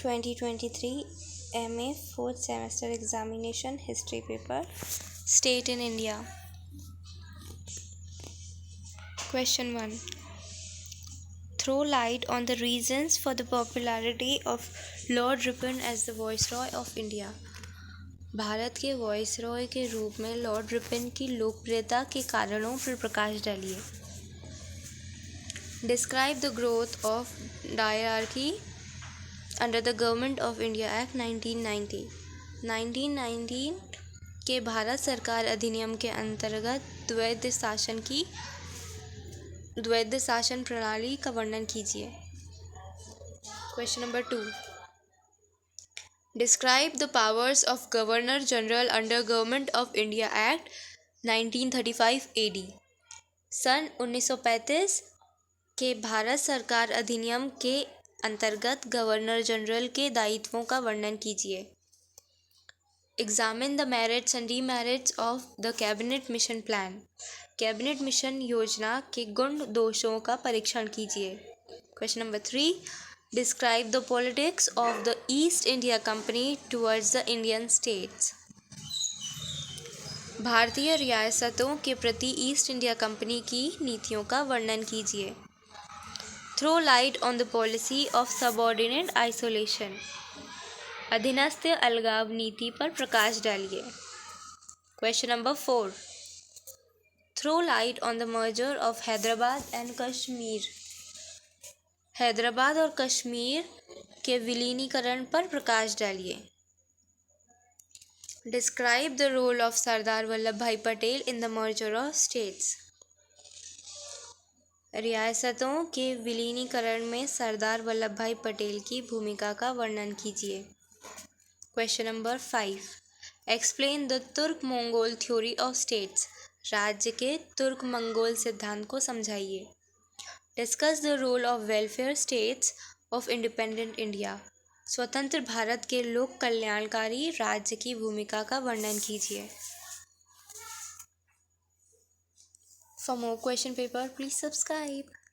2023 MA 4th semester examination history paper, State in India. Question 1. Throw light on the reasons for the popularity of Lord Ripon as the Viceroy of India. Bharat के viceroy के रूप में Lord Ripon की लोकप्रियता के कारणों पर प्रकाश डालिए. Describe the growth of diarchy under the Government of India Act 1990. 1919 के भारत सरकार अधिनियम के अंतर्गत द्वैध शासन प्रणाली का वर्णन कीजिए. Question number 2. Describe the powers of Governor General under Government of India Act 1935 AD. सन 1935 के भारत सरकार अधिनियम के अंतर्गत गवर्नर जनरल के दायित्वों का वर्णन कीजिए. Examine the merits and demerits of the Cabinet Mission Plan. Cabinet mission योजना के गुण दोषों का परीक्षण कीजिए. Question number 3. Describe the politics of the East India Company towards the Indian states. भारतीय रियासतों के प्रति ईस्ट इंडिया कंपनी की नीतियों का वर्णन कीजिए. Throw light on the policy of subordinate isolation. अधीनस्थ अलगाव नीति पर प्रकाश डालिए. Question number 4. Throw light on the merger of Hyderabad and Kashmir. Hyderabad और कश्मीर के विलीनीकरण पर प्रकाश डालिए. Describe the role of Sardar Vallabh भाई Patel in the merger of states. रियासतों के विलीनीकरण में सरदार वल्लभ भाई पटेल की भूमिका का वर्णन कीजिए. Question number 5. Explain the तुर्क-मंगोल theory of states. राज्य के तुर्क-मंगोल सिद्धांत को समझाइए. Discuss the role of welfare states of independent India. स्वतंत्र भारत के लोक कल्याणकारी राज्य की भूमिका का वर्णन कीजिए. For more question paper, please subscribe.